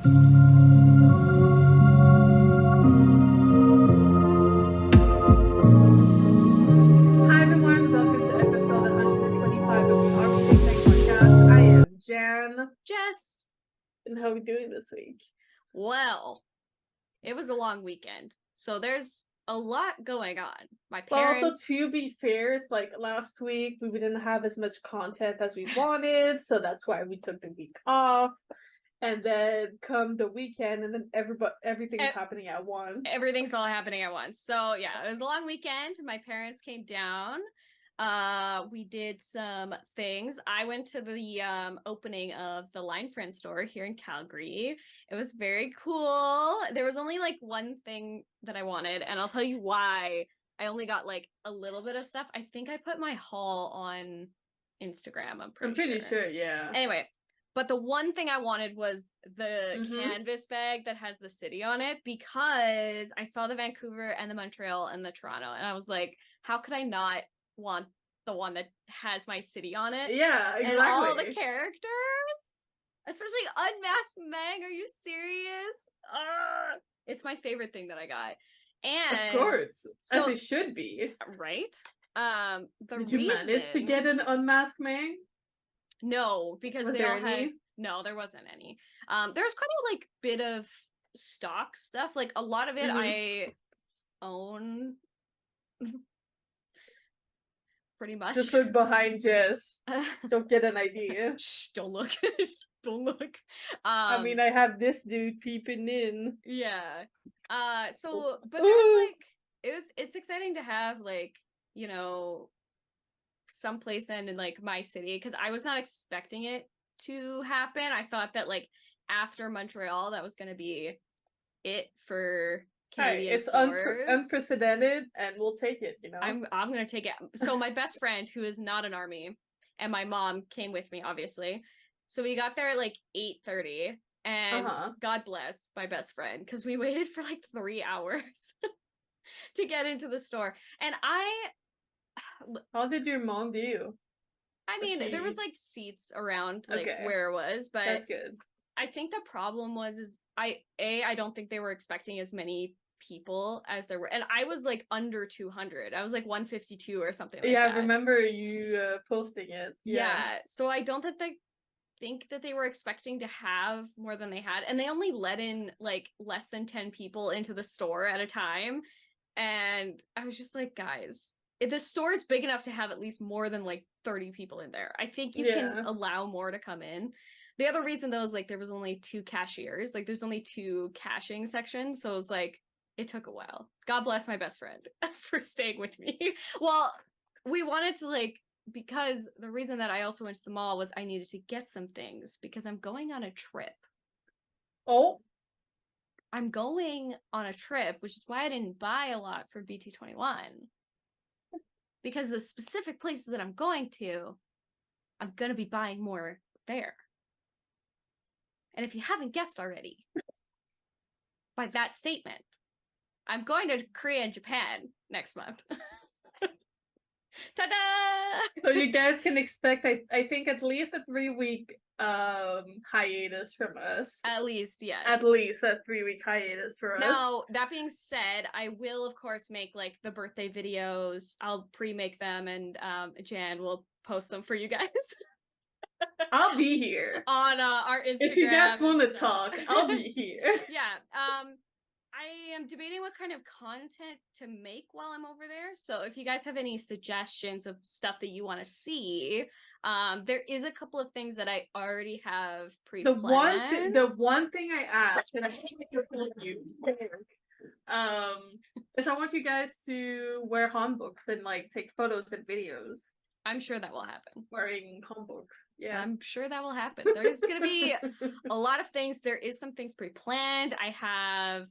Hi everyone, welcome to episode 125 of the Our ThinkTank podcast. I am Jan. Jess. And how are we doing this week? Well, it was a long weekend, so there's a lot going on. My parents. But also, to be fair, it's like last week we didn't have as much content as we wanted, so that's why we took the week off. And then come the weekend, and then everything's happening at once. Everything's all happening at once. So yeah, it was a long weekend. My parents came down. We did some things. I went to the opening of the Line Friend store here in Calgary. It was very cool. There was only like one thing that I wanted, and I'll tell you why. I only got like a little bit of stuff. I think I put my haul on Instagram. I'm pretty sure, yeah. Anyway, but the one thing I wanted was the canvas bag that has the city on it, because I saw the Vancouver and the Montreal and the Toronto, and I was like, how could I not want the one that has my city on it? Yeah, exactly. And all the characters, especially Unmasked Meg. Are you serious? It's my favorite thing that I got. And of course, as it should be, right? Did you manage to get an Unmasked Meg? No, because they all had. No, there wasn't any. There was quite a like bit of stock stuff. Like a lot of it I own. Pretty much. Just look behind Jess. Don't get an idea. Shh, don't look. Don't look. I mean, I have this dude peeping in. Yeah. So, but there was like, it's exciting to have like, you know, someplace in like my city, because I was not expecting it to happen. I thought that like after Montreal, that was going to be it for Canadian it's stores. unprecedented, and we'll take it. You know, I'm gonna take it. So my best friend, who is not an army, and my mom came with me, obviously. So we got there at like 8:30, and God bless my best friend, because we waited for like 3 hours to get into the store. And how did your mom do? I mean, there was like seats around like where it was, but that's good. I think the problem was I don't think they were expecting as many people as there were, and I was like under 200. I was like 152 or something like that. Yeah, I remember you posting it. Yeah, so I don't think that they were expecting to have more than they had, and they only let in like less than 10 people into the store at a time. And I was just like, guys, if the store is big enough to have at least more than like 30 people in there, I think you can allow more to come in. The other reason though is like there was only 2 cashiers, like there's only 2 cashing sections, so it was like it took a while. God bless my best friend for staying with me. Well, we wanted to like, because the reason that I also went to the mall was I needed to get some things because I'm going on a trip. Oh, I'm going on a trip, which is why I didn't buy a lot for BT21. Because the specific places that I'm going to, I'm going to be buying more there. And if you haven't guessed already, by that statement, I'm going to Korea and Japan next month. Ta-da! So you guys can expect, I think, at least a 3-week hiatus from us. At least, yes. At least a 3-week hiatus for us. Now, that being said, I will, of course, make, like, the birthday videos. I'll pre-make them, and Jan will post them for you guys. I'll be here. On our Instagram. If you guys want to talk, I'll be here. Yeah. I am debating what kind of content to make while I'm over there. So if you guys have any suggestions of stuff that you want to see, there is a couple of things that I already have pre-planned. The one thing I asked, and I think I told you, is I want you guys to wear hanboks and like take photos and videos. I'm sure that will happen. Wearing hanboks. Yeah, I'm sure that will happen. There's going to be a lot of things. There is some things pre-planned. I have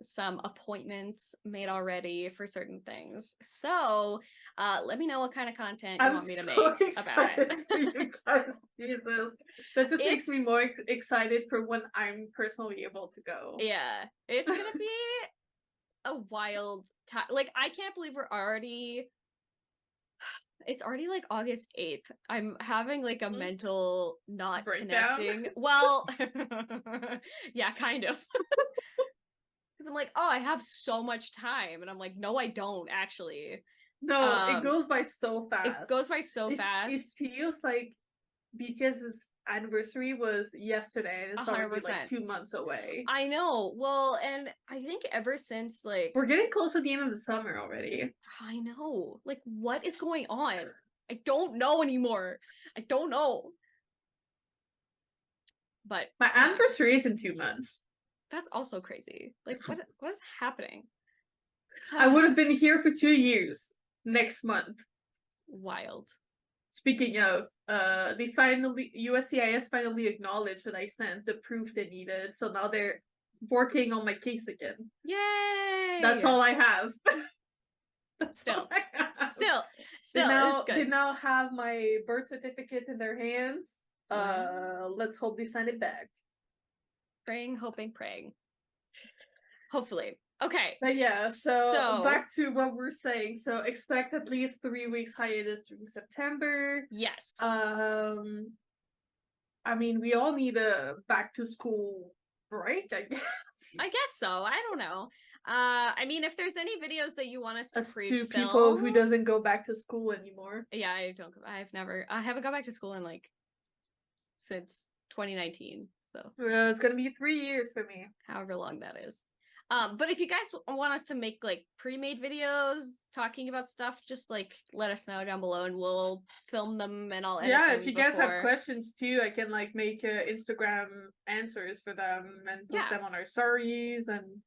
some appointments made already for certain things. So let me know what kind of content you want me to make about it. For you guys. Jesus, that just makes me more excited for when I'm personally able to go. Yeah, it's gonna be a wild time. Like, I can't believe we're already It's already like August 8th. I'm having like a mental not Breakdown? connecting. Well, yeah, kind of. Because I'm like, oh, I have so much time. And I'm like, no, I don't actually. No, it goes by so fast. It goes by so fast. It feels like BTS's anniversary was yesterday and it's already 100%. like 2 months away. I know. Well, and I think ever since like we're getting close to the end of the summer already. I know. Like, what is going on? I don't know anymore. I don't know. But my anniversary is in 2 months. That's also crazy. Like, what is happening? I would have been here for 2 years next month. Wild. Speaking of, USCIS finally acknowledged that I sent the proof they needed, so now they're working on my case again. Yay! That's all I have. Still, it's good. They now have my birth certificate in their hands. Let's hope they send it back. Praying, hoping, praying. Hopefully. Okay. But yeah, so back to what we're saying. So expect at least 3 weeks hiatus during September. Yes. I mean, we all need a back to school break, I guess. I guess so. I don't know. I mean, if there's any videos that you want us to pre-film, to people who doesn't go back to school anymore. Yeah, I haven't gone back to school in like since 2019. So it's gonna be 3 years for me. However long that is. But if you guys want us to make like pre-made videos talking about stuff, just like let us know down below and we'll film them and I'll edit them if you guys have questions too, I can like make Instagram answers for them and post them on our stories and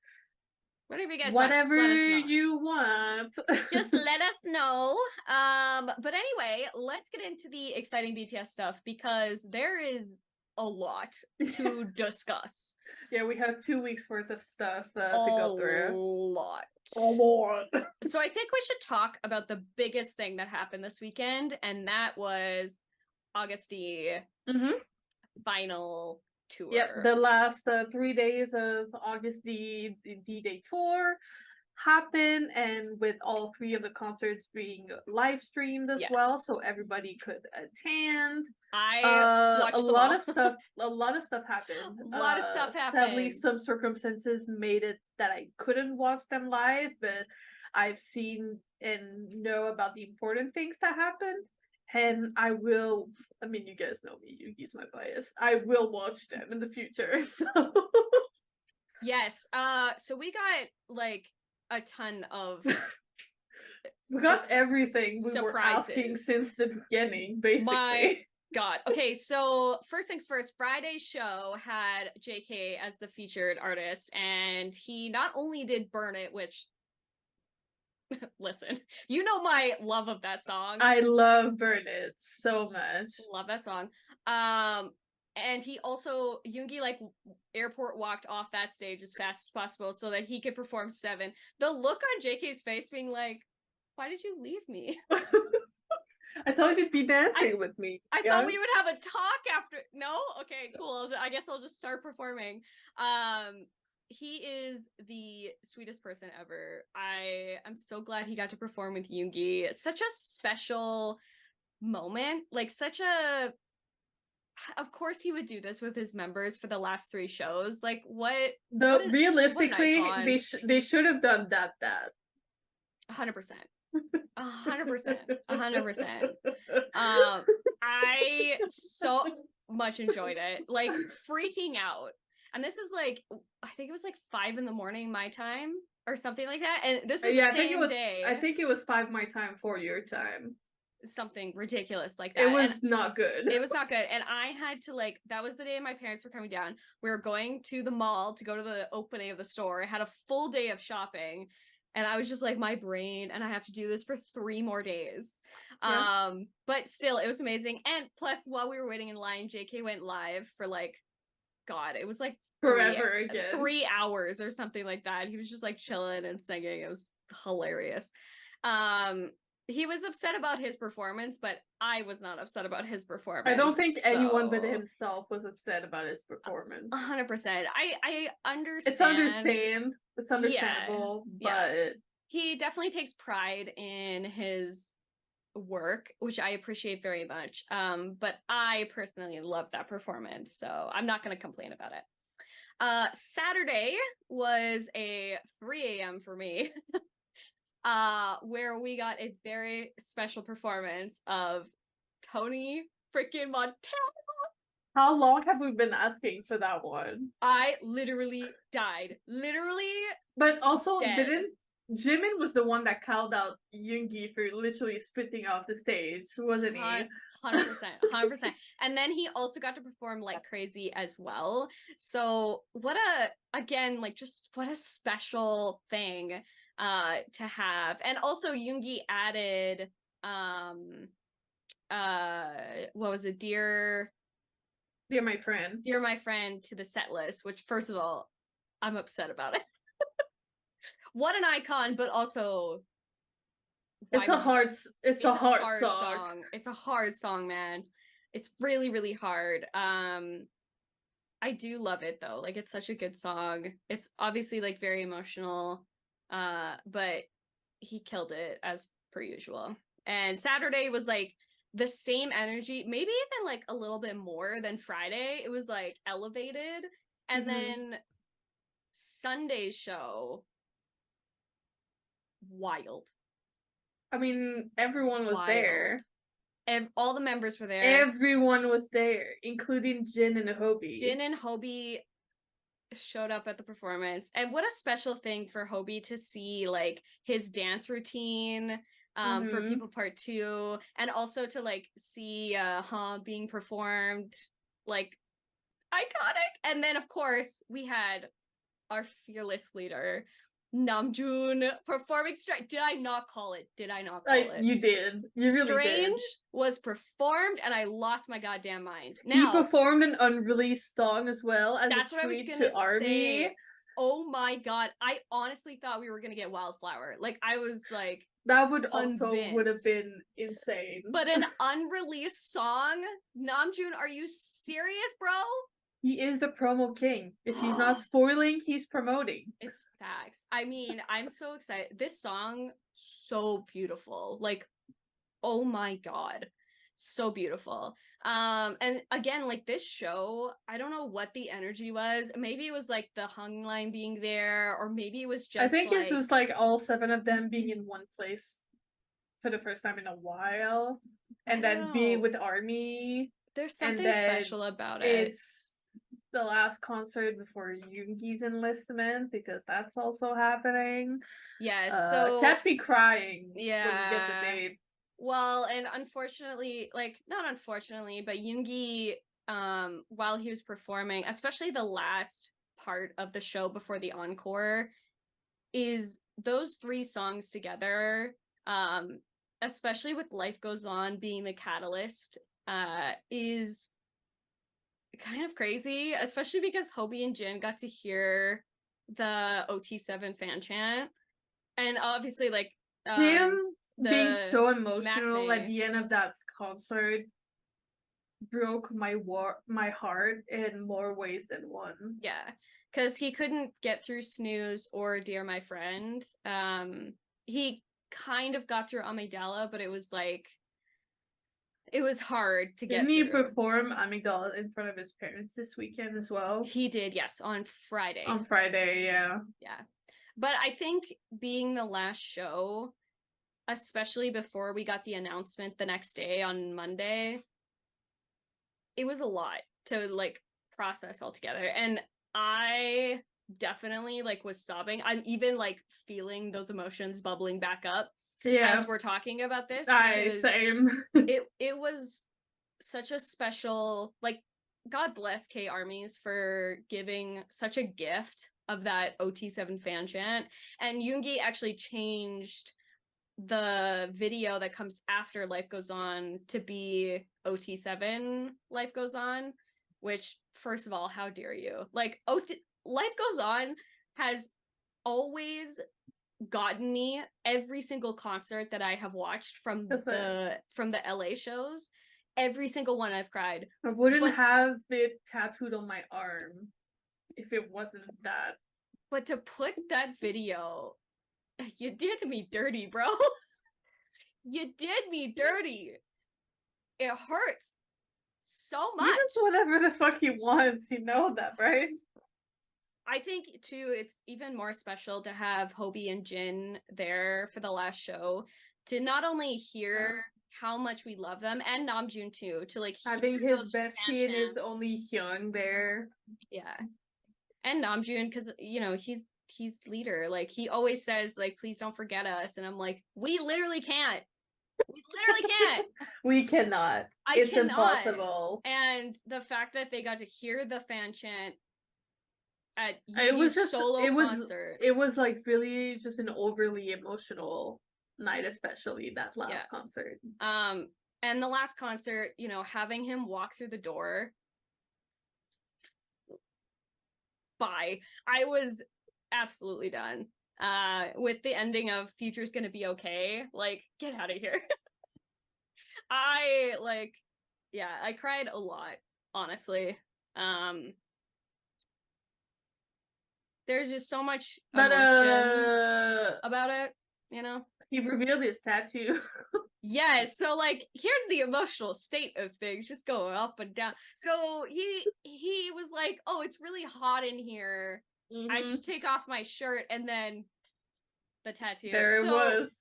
whatever you guys whatever want, just let us know. you want. Just let us know. But anyway, let's get into the exciting BTS stuff because there is a lot to discuss. Yeah, we have 2 weeks worth of stuff to go through. A lot. So I think we should talk about the biggest thing that happened this weekend, and that was August D final tour. Yep, the last 3 days of August D D-Day tour happened, and with all 3 of the concerts being live streamed as well, so everybody could attend. I watched a lot of stuff happened. A lot of stuff happened. Sadly, some circumstances made it that I couldn't watch them live, but I've seen and know about the important things that happened. And I will, I mean, you guys know me, Yuki's my bias. I will watch them in the future, so. Yes, so we got, like, a ton of we got everything we were asking since the beginning, basically. My God. Okay, so first things first, Friday's show had JK as the featured artist, and he not only did Burn It, which listen, you know my love of that song. I love Burn It so much. Love that song. And he also, Yoongi, like, airport walked off that stage as fast as possible so that he could perform 7. The look on JK's face being like, why did you leave me? I thought you'd be dancing with me. I thought we would have a talk after. No? Okay, cool. I guess I'll just start performing. He is the sweetest person ever. I'm so glad he got to perform with Yoongi. Such a special moment. Like, such a... Of course he would do this with his members for the last 3 shows. Like, realistically, they should have done that. 100%. 100%. I so much enjoyed it. Like, freaking out. And this is like, I think it was like 5 a.m. my time or something like that. And this was the same day. I think it was 5 my time, 4 your time. Something ridiculous like that. It was not good. It was not good. And I had to, like, that was the day my parents were coming down. We were going to the mall to go to the opening of the store. I had a full day of shopping. And I was just like, my brain, and I have to do this for 3 more days. Yeah. But still, it was amazing. And plus, while we were waiting in line, JK went live for, like, God, it was like forever again. 3 hours or something like that. He was just like chilling and singing. It was hilarious. He was upset about his performance, but I was not upset about his performance. I don't think anyone but himself was upset about his performance. 100%. I understand. It's understandable, but he definitely takes pride in his work, which I appreciate very much. But I personally love that performance, so I'm not going to complain about it. Saturday was a 3 a.m. for me, where we got a very special performance of Tony freaking Montana. How long have we been asking for that one? I literally died. Literally. But also, dead. didn't Jimin was the one that called out Yoongi for literally spitting off the stage, wasn't he? 100%, 100%. And then he also got to perform like crazy as well. So what a special thing to have. And also Yoongi added what was it, Dear My Friend. Dear My Friend to the set list, which first of all, I'm upset about it. What an icon, but also it's a hard song. It's a hard song, man. It's really, really hard. I do love it though. Like, it's such a good song. It's obviously like very emotional, but he killed it as per usual. And Saturday was like the same energy, maybe even like a little bit more than Friday. It was like elevated. And then Sunday's show, wild. I mean, everyone was there. All the members were there. Everyone was there, including Jin and Hobi. Jin and Hobi showed up at the performance. And what a special thing for Hobi to see, like, his dance routine for People Part 2. And also to, like, see being performed. Like, iconic. And then, of course, we had our fearless leader, Namjoon, performing Strange. Did I not call it? You did. You really Strange did. was performed, and I lost my goddamn mind. Now, he performed an unreleased song as well as that's a what I was treat gonna to ARMY. say. Oh my god. I honestly thought we were gonna get Wildflower. Like, I was like, that would have been insane. But an unreleased song? Namjoon, are you serious, bro? He is the promo king. If he's not spoiling, he's promoting. It's facts. I mean, I'm so excited. This song, so beautiful. Like, oh my god. So beautiful. And again, like, this show, I don't know what the energy was. Maybe it was like the Hung Line being there, or maybe it was just I think it's just like all 7 of them being in one place for the first time in a while. And then being with ARMY. There's something special about it. It's the last concert before Yoongi's enlistment, because that's also happening. Yes, so catch me crying when you get the date. Well, and unfortunately, like, not unfortunately, but Yoongi, while he was performing, especially the last part of the show before the encore, is those 3 songs together, especially with Life Goes On being the catalyst, is kind of crazy, especially because Hobi and Jin got to hear the OT7 fan chant, and obviously, like, him being so emotional at the end of that concert broke my heart in more ways than one. Yeah, because he couldn't get through Snooze or Dear My Friend. He kind of got through Amygdala, but it was like, it was hard to get through. Didn't he perform Amygdala in front of his parents this weekend as well? He did, yes, on Friday. On Friday, yeah. Yeah. But I think being the last show, especially before we got the announcement the next day on Monday, it was a lot to, like, process altogether. And I definitely, like, was sobbing. I'm even, like, feeling those emotions bubbling back up as we're talking about this. Same. it was such a special, like, God bless K-ARMYs for giving such a gift of that OT7 fan chant. And Yoongi actually changed the video that comes after Life Goes On to be OT7 Life Goes On, which, first of all, how dare you? Like, Life Goes On has always gotten me every single concert that I have watched from the LA shows. Every single one I've cried. I wouldn't have it tattooed on my arm if it wasn't that. But to put that video, you did me dirty, bro. You did me dirty. It hurts so much. He does whatever the fuck he wants, you know that, right? I think too, it's even more special to have Hobi and Jin there for the last show to not only hear how much we love them, and Namjoon too, to like having hear his those fan bestie and his chants. only Hyung there. Yeah, and Namjoon, because you know he's leader. Like he always says, like, please don't forget us, and I'm like, we literally can't. We literally can't. We cannot. It's impossible. And the fact that they got to hear the fan chant at It was Yoongi's just solo concert. It was like really just an overly emotional night, especially that last concert. And the last concert, you know, having him walk through the door. Bye. I was absolutely done. With the ending of Future's Gonna Be Okay. Like, get out of here. I cried a lot, honestly. There's just so much emotions about it, you know? He revealed his tattoo. Yes, so like here's the emotional state of things, just going up and down. So he was like, "Oh, it's really hot in here. I should take off my shirt," and then the tattoo. There it was.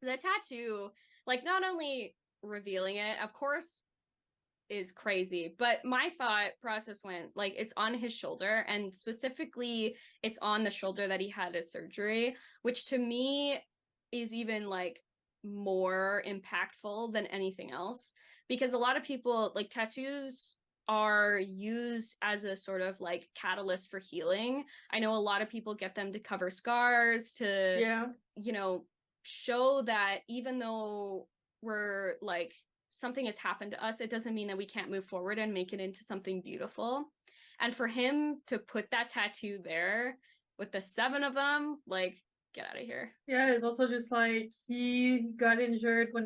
The tattoo, like not only revealing it, of course, is crazy, but my thought process went like it's on his shoulder, and specifically it's on the shoulder that he had his surgery, which to me is even like more impactful than anything else, because a lot of people like tattoos are used as a sort of like catalyst for healing. I know a lot of people get them to cover scars, to you know, show that even though we're like something has happened to us, it doesn't mean that we can't move forward and make it into something beautiful. And for him to put that tattoo there with the 7 of them, like, get out of here. Yeah, it's also just like he got injured when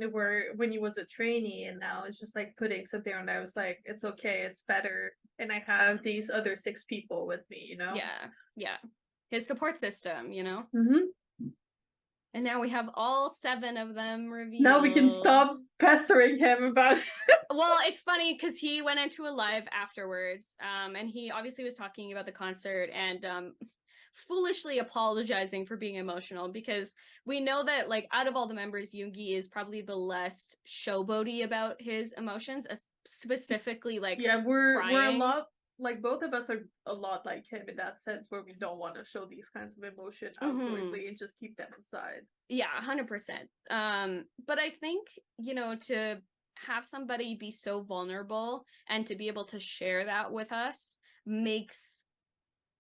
he was a trainee, and now it's just like putting something on there. I was like, it's okay, it's better, and I have these other 6 people with me, you know? Yeah. His support system, you know? And now we have all 7 of them revealed. Now we can stop pestering him about it. Well, it's funny because he went into a live afterwards, and he obviously was talking about the concert and foolishly apologizing for being emotional, because we know that like out of all the members, Yoongi is probably the less showboaty about his emotions, specifically like we're a crying. lot like, both of us are a lot like him in that sense, where we don't want to show these kinds of emotion outwardly and just keep them inside. Yeah, 100%. But I think, you know, to have somebody be so vulnerable and to be able to share that with us makes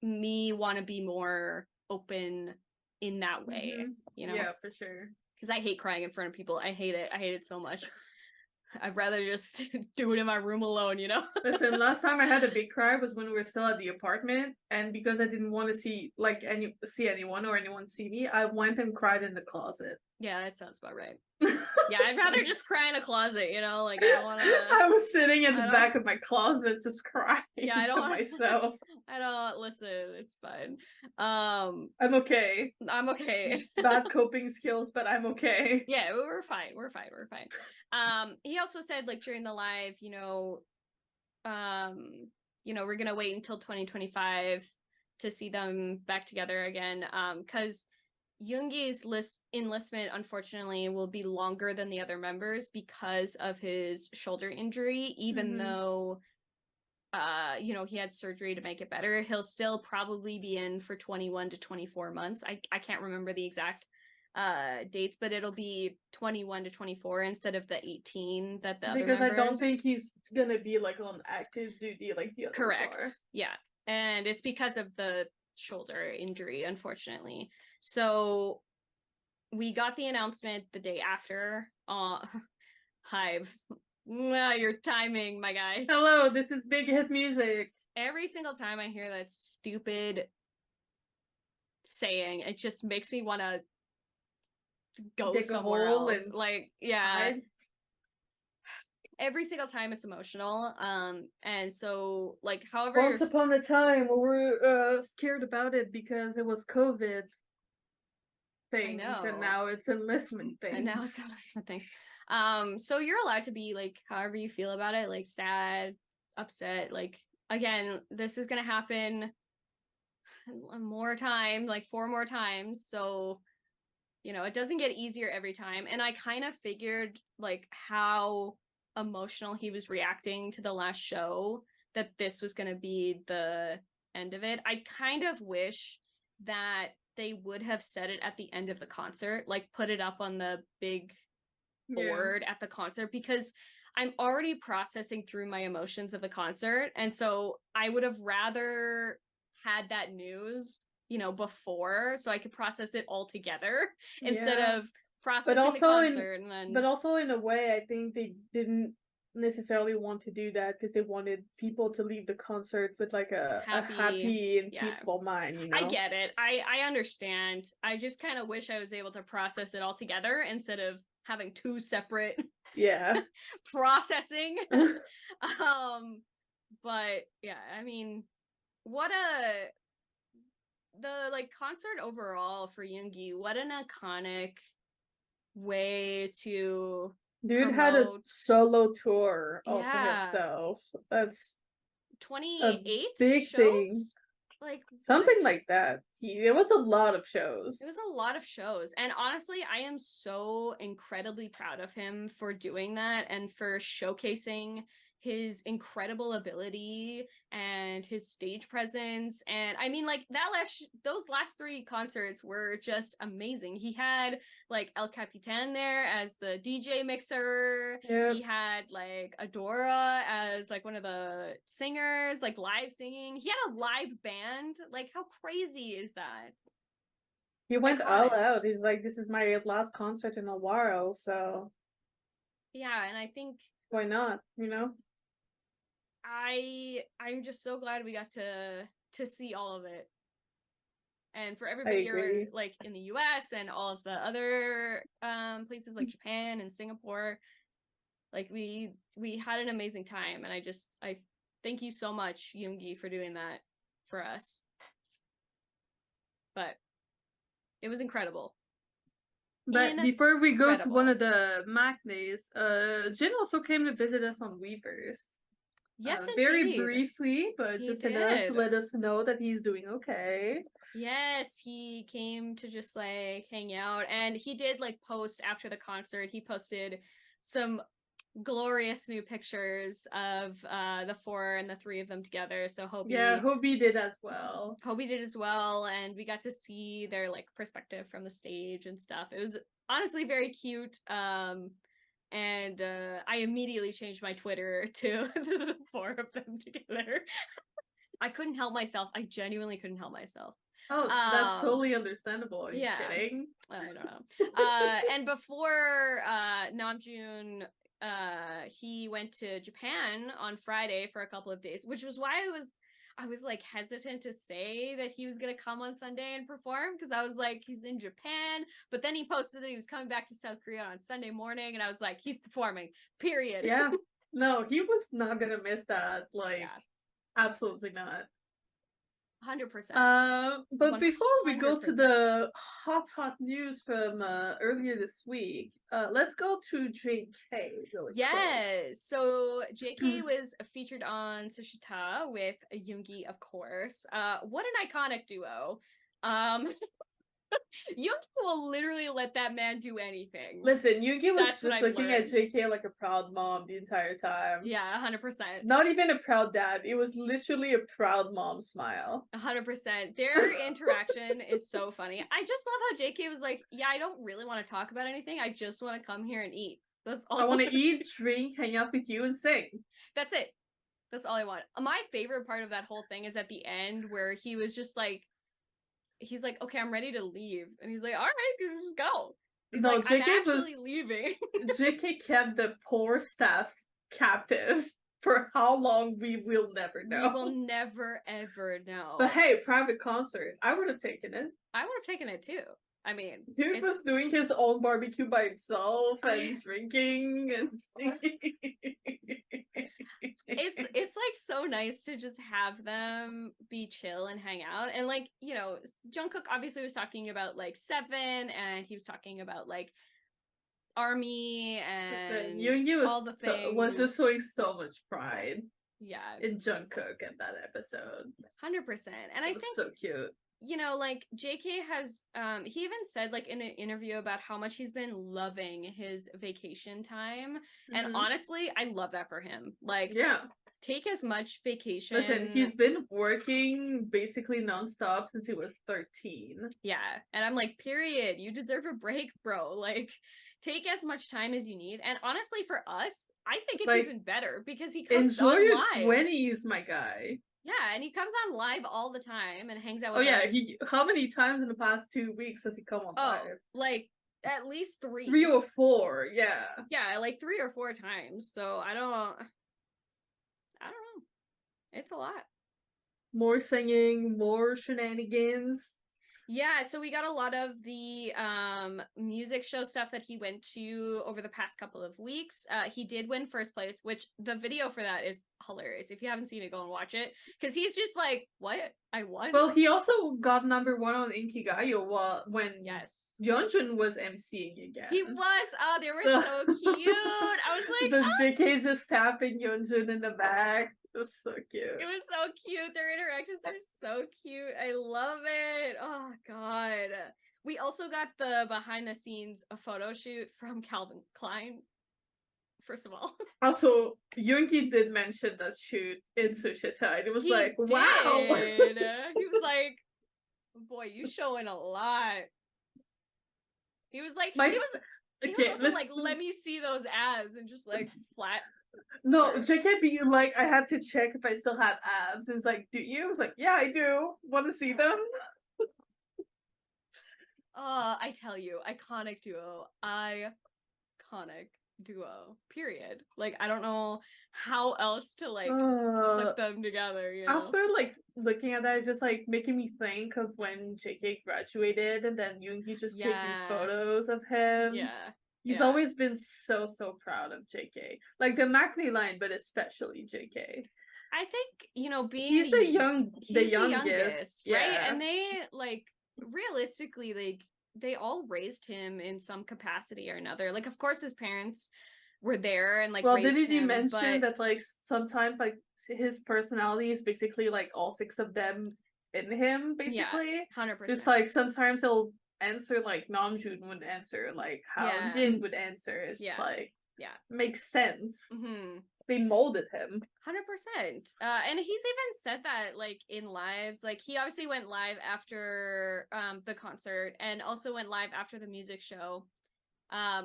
me want to be more open in that way, you know? Yeah, for sure. Because I hate crying in front of people. I hate it so much. I'd rather just do it in my room alone, you know? Listen, last time I had a big cry was when we were still at the apartment, and because I didn't want to see anyone or anyone see me, I went and cried in the closet. Yeah, that sounds about right. Yeah, I'd rather just cry in a closet, you know? Like, I don't want to... I was sitting in the back of my closet just crying to myself. I don't... Listen, it's fine. I'm okay. I'm okay. Bad coping skills, but I'm okay. Yeah, we're fine. He also said, like, during the live, you know, we're gonna wait until 2025 to see them back together again, because Yoongi's enlistment, unfortunately, will be longer than the other members because of his shoulder injury, even though, you know, he had surgery to make it better. He'll still probably be in for 21 to 24 months. I can't remember the exact dates, but it'll be 21 to 24 instead of the 18 that the other members. Because I don't think he's gonna be like on active duty like the others are. Yeah, and it's because of the shoulder injury, unfortunately. So we got the announcement the day after. Hive, your timing, my guys. Hello, this is big hit music. Every single time I hear that stupid saying, it just makes me want to go somewhere else. Like, yeah. Hide. Every single time it's emotional. And so, like, however, once upon a time we were scared about it because it was COVID. things, and now it's enlistment things. And now it's enlistment things. So you're allowed to be like however you feel about it, like sad, upset. Like again, this is gonna happen more time, like 4 more times. So you know, it doesn't get easier every time. And I kind of figured like how emotional he was reacting to the last show, that this was going to be the end of it. I kind of wish that they would have said it at the end of the concert, like put it up on the big board at the concert, because I'm already processing through my emotions of the concert. And so I would have rather had that news, you know, before, so I could process it all together instead of processing the concert. But also in a way, I think they didn't necessarily want to do that because they wanted people to leave the concert with like a happy and peaceful mind, you know? I get it. I understand. I just kind of wish I was able to process it all together instead of having 2 separate processing. But yeah, I mean, the like concert overall for Yoongi, what an iconic way to Dude had a solo tour all to himself. That's 28 big shows? Thing. Like something like that. It was a lot of shows. It was a lot of shows. And honestly, I am so incredibly proud of him for doing that and for showcasing his incredible ability and his stage presence. And I mean, like those last 3 concerts were just amazing. He had like El Capitan there as the DJ mixer. He had like Adora as like one of the singers, like live singing. He had a live band. Like, how crazy is that? He went all out. He's like, this is my last concert in a while, so yeah. And I think, why not, you know? I'm just so glad we got to see all of it. And for everybody here like in the US and all of the other places like Japan and Singapore, like we had an amazing time. And I thank you so much, Yoongi, for doing that for us. But it was incredible. But before we go to one of the matinees, Jin also came to visit us on Weavers. Yes, very briefly, but just enough to let us know that he's doing okay. Yes, he came to just like hang out, and he did like post after the concert. He posted some glorious new pictures of the 4 and the 3 of them together. So Hobi did as well. Hobi did as well, and we got to see their like perspective from the stage and stuff. It was honestly very cute. And I immediately changed my Twitter to the 4 of them together. I couldn't help myself. I genuinely couldn't help myself. Oh, that's totally understandable. Are you kidding? I don't know. And before Namjoon, he went to Japan on Friday for a couple of days, which was why I was like hesitant to say that he was gonna come on Sunday and perform, because I was like, he's in Japan, but then he posted that he was coming back to South Korea on Sunday morning, and I was like, he's performing, period. Yeah. No, he was not gonna miss that. Like, absolutely not. 100%. But 100%. Before we go to the hot news from earlier this week, let's go to JK. Really quick. So JK was featured on Sushita with Yoongi, of course. What an iconic duo. Yoongi will literally let that man do anything. Listen, Yoongi was just looking at JK like a proud mom the entire time. Yeah, 100%. Not even a proud dad. It was literally a proud mom smile. 100%. Their interaction is so funny. I just love how JK was like, yeah, I don't really want to talk about anything. I just want to come here and eat. That's all I want to eat, drink, hang out with you, and sing. That's it. That's all I want. My favorite part of that whole thing is at the end where he was just like, he's like, okay, I'm ready to leave. And he's like, all right, just go. He's like, I'm actually leaving. JK kept the poor staff captive. For how long, we will never know. We will never ever know. But hey, private concert. I would have taken it. I would have taken it too. I mean, dude was doing his own barbecue by himself and drinking and singing. It's like so nice to just have them be chill and hang out. And like, you know, Jungkook obviously was talking about like Seven, and he was talking about like Army and Yoongi all the things. was just showing so much pride. Yeah, in Jungkook in that episode. 100%. And I think so cute. You know, like JK has he even said like in an interview about how much he's been loving his vacation time. And honestly, I love that for him. Like, yeah, take as much vacation. Listen, he's been working basically nonstop since he was 13. Yeah. And I'm like, period. You deserve a break, bro. Like, take as much time as you need. And honestly, for us, I think it's like, even better because he comes enjoy on your live. 20s, my guy. Yeah, and he comes on live all the time and hangs out with us. Oh yeah, how many times in the past 2 weeks has he come on live? Like at least 3. 3 or 4, yeah. Yeah, like 3 or 4 times. So I don't know. It's a lot. More singing, more shenanigans. Yeah, so we got a lot of the music show stuff that he went to over the past couple of weeks. He did win first place, which the video for that is hilarious. If you haven't seen it, go and watch it. Because he's just like, what? I won? Well, he also got number 1 on Inkigayo when Yeonjun was emceeing again. He was! Oh, they were so cute! I was like, the JK just tapping Yeonjun in the back. It was so cute. It was so cute. Their interactions are so cute. I love it. Oh, God. We also got the behind-the-scenes photo shoot from Calvin Klein, first of all. Also, Yoongi did mention that shoot in Sushita. It was like, wow! He was like, boy, you showing a lot. He was like, he was also like, let me see those abs, and just like flat. No, JK be like, I had to check if I still had abs. And it's like, do you? I was like, yeah, I do. Want to see them? I tell you, iconic duo. Iconic duo. Period. Like, I don't know how else to like put them together, you know? After like looking at that, it's just like making me think of when JK graduated and then Yoongi just taking photos of him. Yeah. He's always been so proud of JK. Like the Maknae line, but especially JK. I think, you know, he's the youngest, right? And they like realistically, like they all raised him in some capacity or another. Like, of course, his parents were there and like. Well, didn't you mention that like sometimes like his personality is basically like all 6 of them in him, basically? 100%. It's like sometimes he'll answer like Namjoon would answer, like how Jin would answer. It's just like makes sense. They molded him 100%. And he's even said that like in lives, like he obviously went live after the concert and also went live after the music show. I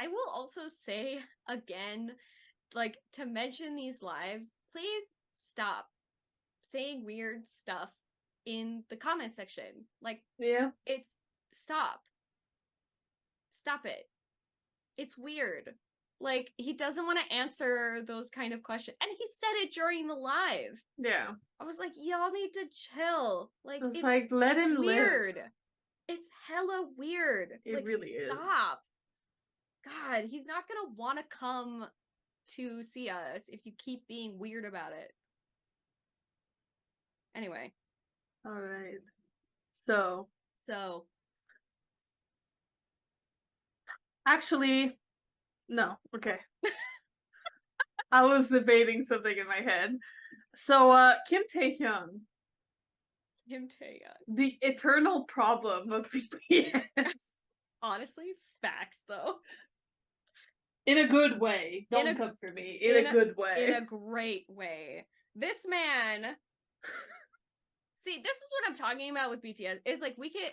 will also say again, like to mention these lives, please stop saying weird stuff in the comment section. Like it's stop it. It's weird. Like he doesn't want to answer those kind of questions, and he said it during the live. I was like, y'all need to chill. Like it's like let him weird live. It's hella weird. It like really stop. God, he's not gonna want to come to see us if you keep being weird about it. Anyway, all right, so actually, no, okay. I was debating something in my head. So, Kim Taehyung. The eternal problem of BTS. Honestly, facts though. In a good way. Don't come for me. In a good way. In a great way. This man... See, this is what I'm talking about with BTS. Is like we can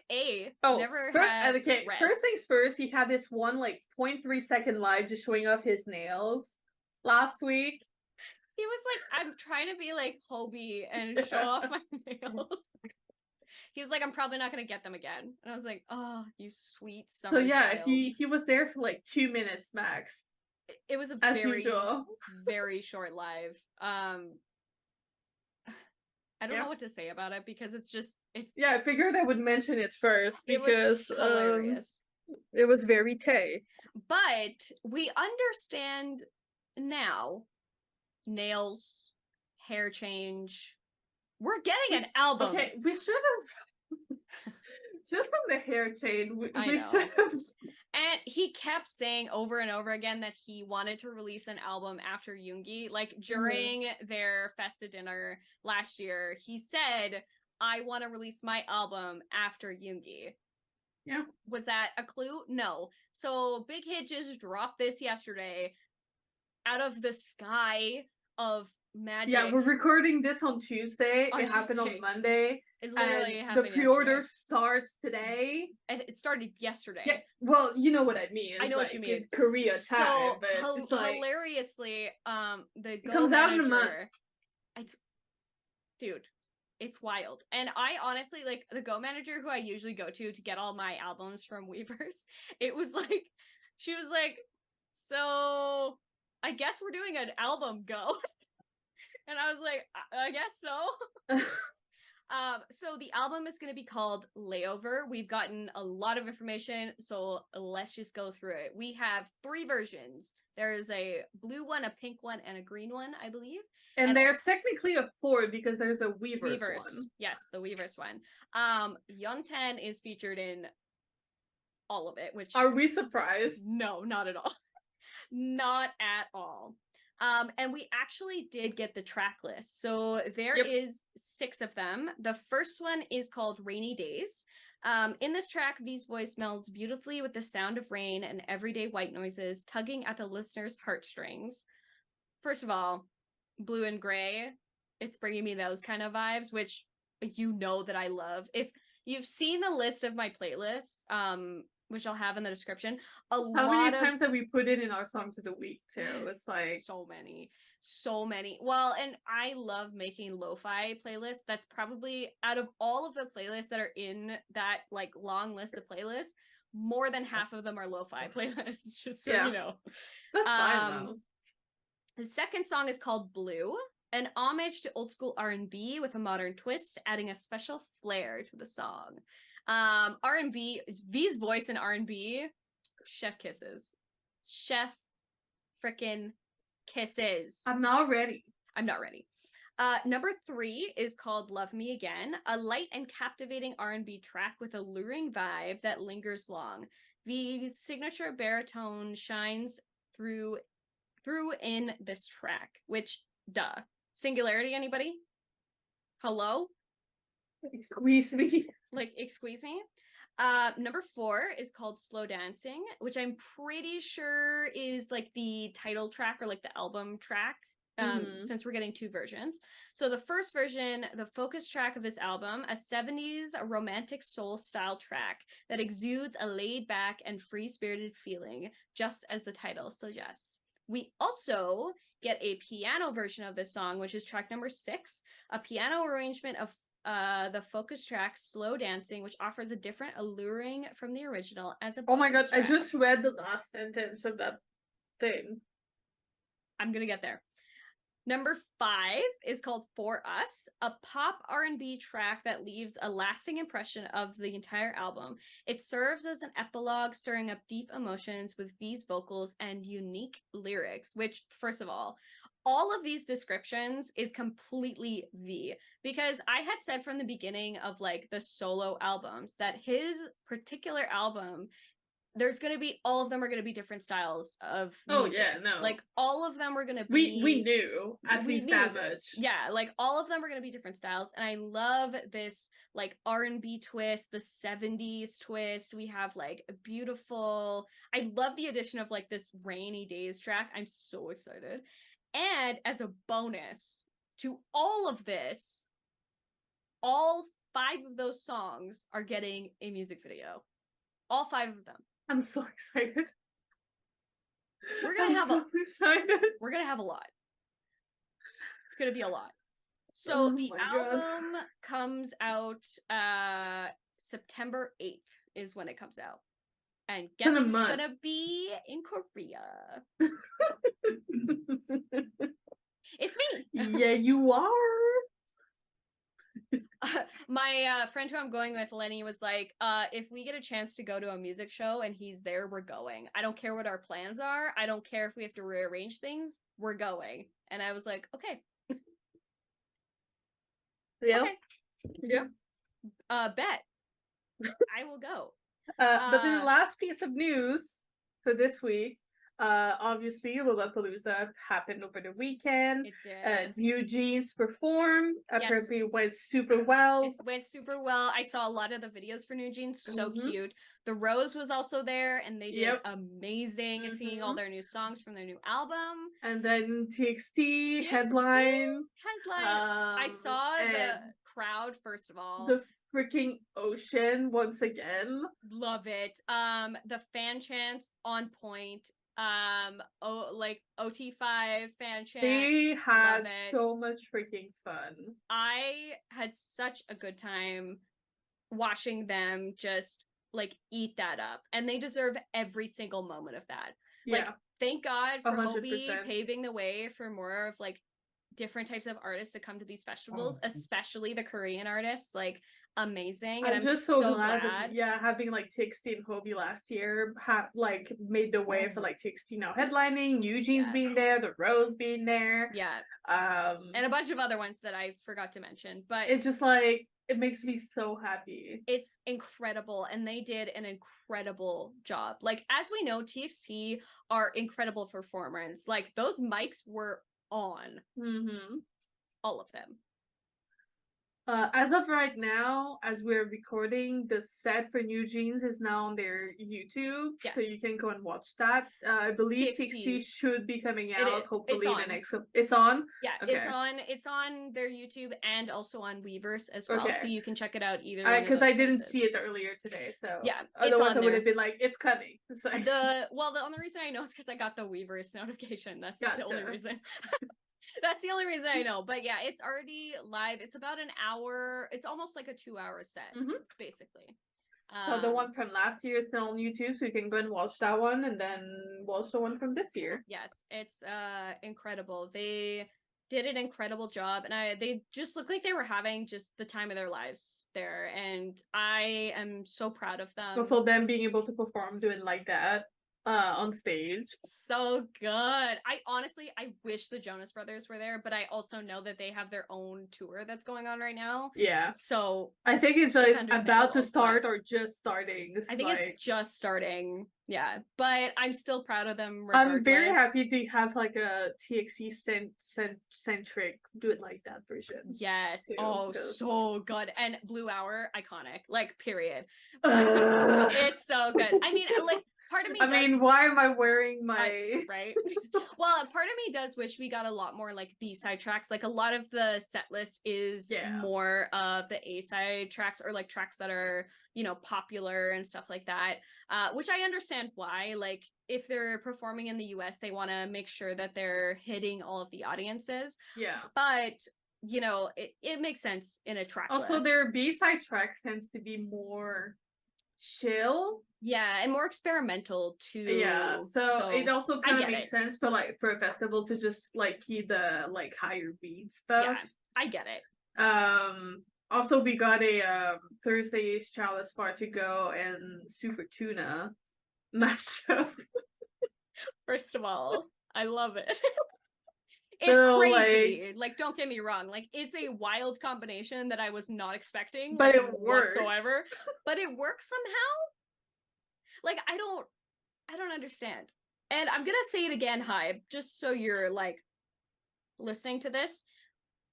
never have rest. First things first, he had this one like 0.3 second live just showing off his nails last week. He was like, I'm trying to be like Hobi and show off my nails. He was like, I'm probably not gonna get them again. And I was like, oh, you sweet summer child. he was there for like 2 minutes max. It was a As very, usual. very short live. I don't Yeah. know what to say about it because it's Yeah, I figured I would mention it first it was because hilarious. it was very Tay. But we understand now nails, hair change. We're getting an album. Okay, we should have just from the hair chain. I We know. should have. And he kept saying over and over again that he wanted to release an album after Yoongi. Like during their Festa dinner last year, he said, I want to release my album after Yoongi. Yeah. Was that a clue? No. So Big Hit just dropped this yesterday out of the sky of magic. Yeah, we're recording this on Tuesday. It happened on Monday. It literally and happened the pre-order yesterday. starts today. It started yesterday. Yeah, well, you know what I mean. It's I know like what you mean. Korea time, So but it's like hilariously, the Go comes out in a month. manager, dude, it's wild. And I honestly like the Go manager who I usually go to get all my albums from Weavers. It was like she was like, so I guess we're doing an album, Go. And I was like, I guess so. So the album is going to be called Layover. We've gotten a lot of information, so let's just go through it. We have 3 versions. There is a blue one, a pink one, and a green one, I believe. And there's technically a 4 because there's a Weavers one. Yes, the Weavers one. Yeontan is featured in all of it, which... Are we surprised? No, not at all. Not at all. And we actually did get the track list. So there is 6 of them. The first one is called Rainy Days. In this track, V's voice melds beautifully with the sound of rain and everyday white noises, tugging at the listener's heartstrings. First of all, blue and gray, it's bringing me those kind of vibes, which you know that I love. If you've seen the list of my playlists, which I'll have in the description. How many times have we put it in our songs of the week too? It's like so many. Well, and I love making lo-fi playlists. That's probably out of all of the playlists that are in that like long list of playlists, more than half of them are lo-fi playlists. Just so you know. That's fine though. The second song is called Blue, an homage to old school R&B with a modern twist, adding a special flair to the song. R&B, V's voice in R&B, chef kisses. Chef frickin' kisses. I'm not ready. Number 3 is called Love Me Again, a light and captivating R&B track with a luring vibe that lingers long. V's signature baritone shines through in this track, which, duh. Singularity, anybody? Hello? Squeeze me. Like, excuse me. Number 4 is called Slow Dancing, which I'm pretty sure is like the title track or like the album track, since we're getting 2 versions. So the first version, the focus track of this album, a 70s romantic soul style track that exudes a laid back and free-spirited feeling, just as the title suggests. We also get a piano version of this song, which is track number 6, a piano arrangement of the focus track Slow Dancing, which offers a different alluring from the original as a oh my god, track. I just read the last sentence of that thing. I'm gonna get there. Number 5 is called For Us, a pop R&B track that leaves a lasting impression of the entire album. It serves as an epilogue, stirring up deep emotions with V's vocals and unique lyrics, which, first of all of these descriptions is completely V, because I had said from the beginning of like the solo albums that his particular album, there's going to be, all of them are going to be different styles of music. Oh yeah, no. Like all of them were going to be... We knew, at least that much. Yeah, like all of them are going to be different styles. And I love this like R&B twist, the 70s twist. We have like a beautiful... I love the addition of like this Rainy Days track. I'm so excited. And as a bonus to all of this, all 5 of those songs are getting a music video. All 5 of them. I'm so excited. We're gonna have excited. We're gonna have a lot. It's gonna be a lot. So the album comes out September 8th is when it comes out. And guess In a who's month. gonna be in Korea? It's me. Yeah, you are. My friend who I'm going with, Lenny, was like, if we get a chance to go to a music show and he's there, we're going. I don't care what our plans are. I don't care if we have to rearrange things. We're going. And I was like, okay. Yeah. Okay. Yeah. Bet. I will go. But then the last piece of news for this week, obviously Lollapalooza happened over the weekend. It did. New Jeans performed. Apparently Yes. it went super well. It went super well. I saw a lot of the videos for New Jeans. So Mhm. cute. The Rose was also there, and they did Yep. amazing singing all their new songs from their new album. And then TXT headline. I saw the crowd, first of all. The freaking ocean once again. Love it. The fan chants on point. OT5 fan chant. They had so much freaking fun. I had such a good time watching them just like eat that up, and they deserve every single moment of that. Yeah. Like, thank God for 100%. Hobi paving the way for more of like different types of artists to come to these festivals, especially the Korean artists. Like, amazing. And I'm just so glad. glad. That, having like TXT and Hobi last year like made the way for like TXT now headlining, New Jeans being there, the Rose being there. Yeah. And a bunch of other ones that I forgot to mention. But it's just like, it makes me so happy. It's incredible, and they did an incredible job. Like, as we know, TXT are incredible performers. Like, those mics were on. All of them. As of right now, as we're recording, the set for New Jeans is now on their YouTube, so you can go and watch that. I believe TXT should be coming out hopefully the next. It's on. Yeah, okay. It's on their YouTube and also on Weverse as well, so you can check it out either. Because I didn't see it earlier today, so yeah, otherwise I would have been like, it's coming. It's like... the only reason I know is because I got the Weverse notification. That's the only reason. That's the only reason I know. But yeah, it's already live. It's about an hour. It's almost like a 2-hour set, basically. So the one from last year is still on YouTube, so you can go and watch that one and then watch the one from this year. Yes, it's incredible. They did an incredible job, and they just looked like they were having just the time of their lives there, and I am so proud of them. Also, them being able to perform doing like that on stage. So good. I wish the Jonas Brothers were there, but I also know that they have their own tour that's going on right now. Yeah. So I think it's like about to start or just starting. I think it's just starting. Yeah. But I'm still proud of them regardless. I'm very happy to have like a TXT centric do it like that version. Yes. Too, so good. And Blue Hour, iconic. Like, period. It's so good. I mean, like, part of me why am I wearing my right? Well, part of me does wish we got a lot more like B-side tracks. Like, a lot of the set list is more of the A-side tracks, or like tracks that are, popular and stuff like that. Which I understand why. Like, if they're performing in the US, they want to make sure that they're hitting all of the audiences. Yeah. But it makes sense in a track list. Also, their B-side tracks tends to be more chill, and more experimental too. So it also kind of makes sense for a festival to just like keep the like higher beat stuff. I get it. Also, we got a Thursday's Child As Far to Go and Super Tuna mashup. First of all, I love it. It's crazy. Like, don't get me wrong. Like, it's a wild combination that I was not expecting. But it works whatsoever. But it works somehow. Like, I don't understand. And I'm gonna say it again, Hybe, just so you're like listening to this.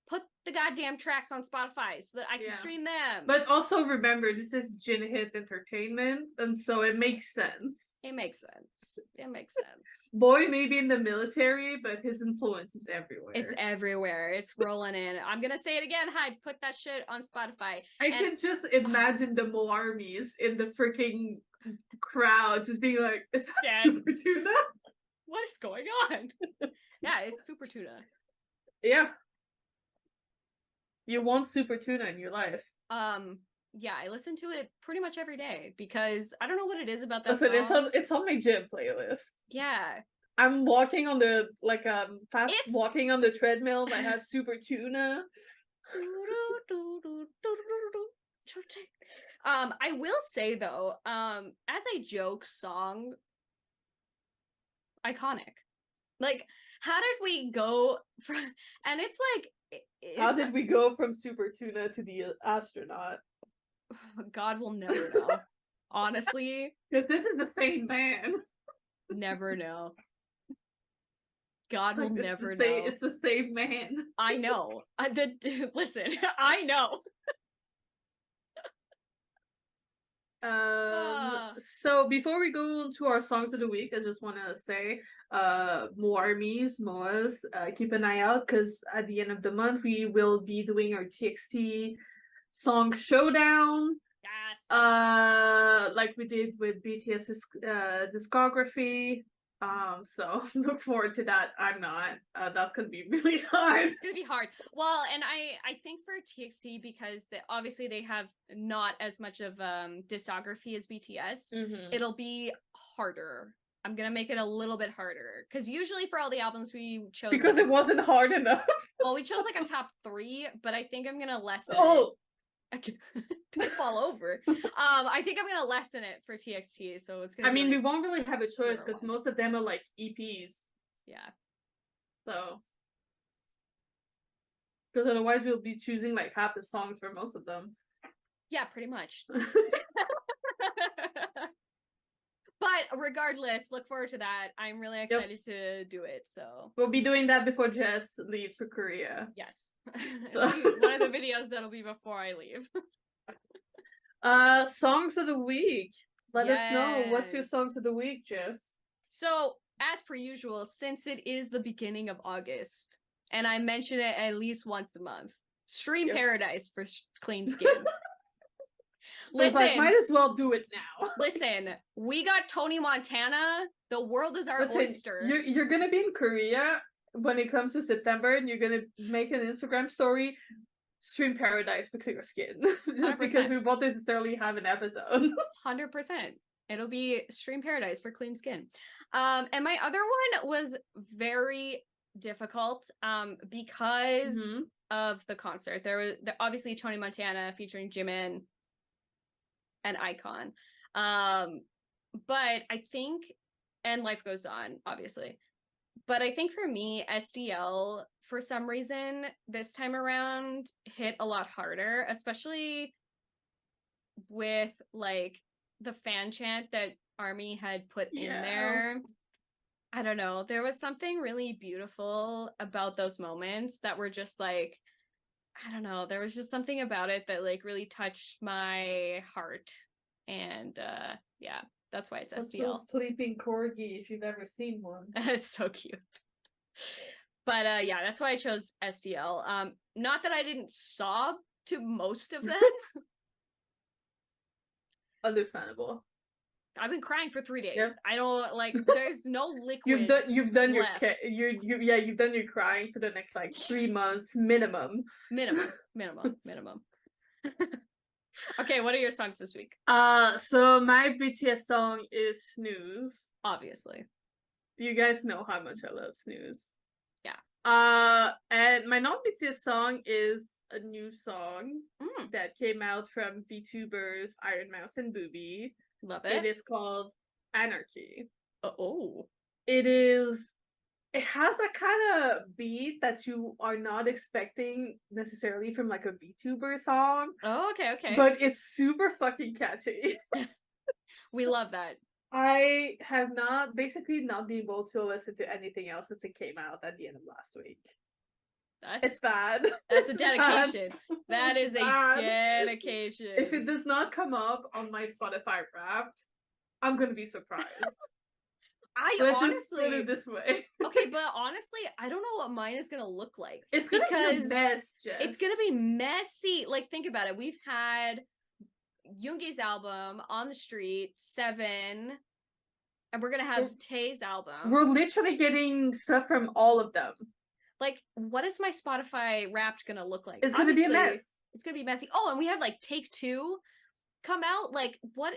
Put the goddamn tracks on Spotify so that I can stream them. But also remember, this is Jin Hit Entertainment, and so it makes sense. It makes sense. Boy may be in the military, but his influence is everywhere. It's everywhere. It's rolling in. I'm gonna say it again. Hi, put that shit on Spotify. I can just imagine the Moarmies in the freaking crowd just being like, is that Super Tuna? What is going on? Yeah, it's Super Tuna. Yeah. You want Super Tuna in your life. Yeah, I listen to it pretty much every day because I don't know what it is about that Listen, song. it's on my gym playlist. Yeah. I'm walking on the fast It's walking on the treadmill. I have Super Tuna. I will say though, as a joke song, iconic. Like, how did we go from, and it's like, How it's, did we go from Super Tuna to the astronaut? God will never know. Honestly, Because this is the same man. never know. God will Like, never know. It's the same man. I know. Listen, I know. So before we go to our songs of the week, I just want to say, Moas, keep an eye out because at the end of the month we will be doing our TXT song showdown. Yes. Like we did with BTS's discography. So look forward to that. I'm not. That's gonna be really hard. It's gonna be hard. Well, and I think for TXT because obviously they have not as much of discography as BTS. It'll be harder. I'm gonna make it a little bit harder because usually for all the albums we chose because it wasn't hard enough. Well, we chose like a top 3, but I think I'm gonna lessen it. Don't fall over. I think I'm gonna lessen it for TXT, so it's gonna. I mean, we won't really have a choice because most of them are like EPs. Yeah. So, because otherwise we'll be choosing like half the songs for most of them. Yeah, pretty much. But regardless, look forward to that. I'm really excited to do it. So we'll be doing that before Jess leaves for Korea. Yes. So one of the videos that'll be before I leave. Songs of the week. Let us know what's your songs of the week, Jess. So, as per usual, since it is the beginning of August, and I mention it at least once a month, Stream Paradise for Clean Skin. Listen, might as well do it now. Listen, we got Tony Montana. The world is our oyster. You're gonna be in Korea when it comes to September, and you're gonna make an Instagram story. Stream Paradise for clear skin. Just 100%. Because we won't necessarily have an episode. 100%. It'll be Stream Paradise for clean skin. And my other one was very difficult because of the concert. There was obviously Tony Montana featuring Jimin and Icon. But I think, and Life Goes On, obviously. But I think for me, SDL, for some reason, this time around, hit a lot harder, especially with, like, the fan chant that ARMY had put in there. I don't know. There was something really beautiful about those moments that were just, like, I don't know. There was just something about it that, like, really touched my heart. And, yeah. That's why it's SDL. That's a sleeping corgi if you've ever seen one. It's so cute. But yeah, that's why I chose SDL. Not that I didn't sob to most of them. Understandable. I've been crying for 3 days. I don't like. There's no liquid. You've done left. You've done your crying for the next like 3 months minimum. Minimum. Okay, what are your songs this week? So my BTS song is Snooze. Obviously. You guys know how much I love Snooze. Yeah. And my non-BTS song is a new song that came out from VTubers Iron Mouse and Booby. Love it. It is called Anarchy. Oh. It has that kind of beat that you are not expecting necessarily from like a VTuber song. Oh, okay. But it's super fucking catchy. We love that. I have basically not been able to listen to anything else since it came out at the end of last week. It's bad. That's a dedication. That is a dedication. If it does not come up on my Spotify Wrapped, I'm gonna be surprised. Let's honestly just put it this way. Okay, but honestly, I don't know what mine is gonna look like. It's gonna be a mess, Jess. It's gonna be messy. Like, think about it. We've had Yoongi's album, On the Street, 7, and we're gonna have Tae's album. We're literally getting stuff from all of them. Like, what is my Spotify Wrapped gonna look like? It's gonna be a mess. It's gonna be messy. Oh, and we had like Take Two come out. Like, what?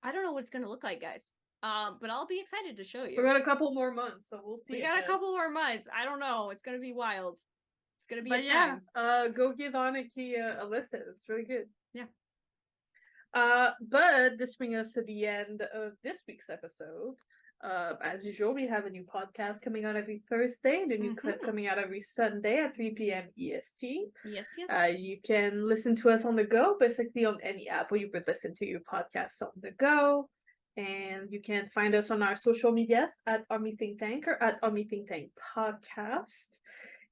I don't know what it's gonna look like, guys. But I'll be excited to show you. We got a couple more months, so we'll see. We got a couple more months. I don't know. It's gonna be wild. It's gonna be a time. Go give Aniki a listen. It's really good. Yeah. But this brings us to the end of this week's episode. As usual, we have a new podcast coming out every Thursday and a new clip coming out every Sunday at 3 p.m. EST. Yes, yes. You can listen to us on the go, basically on any app where you would listen to your podcasts on the go. And you can find us on our social medias at Army Think Tank or at Army Think Tank Podcast.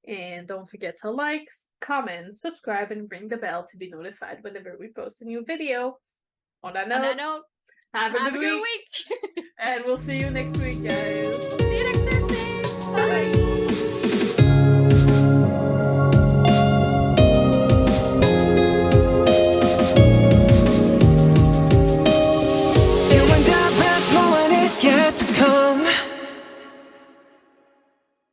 And don't forget to like, comment, subscribe, and ring the bell to be notified whenever we post a new video. On that note, have a good week. And we'll see you next week, guys. See you next Thursday. Bye.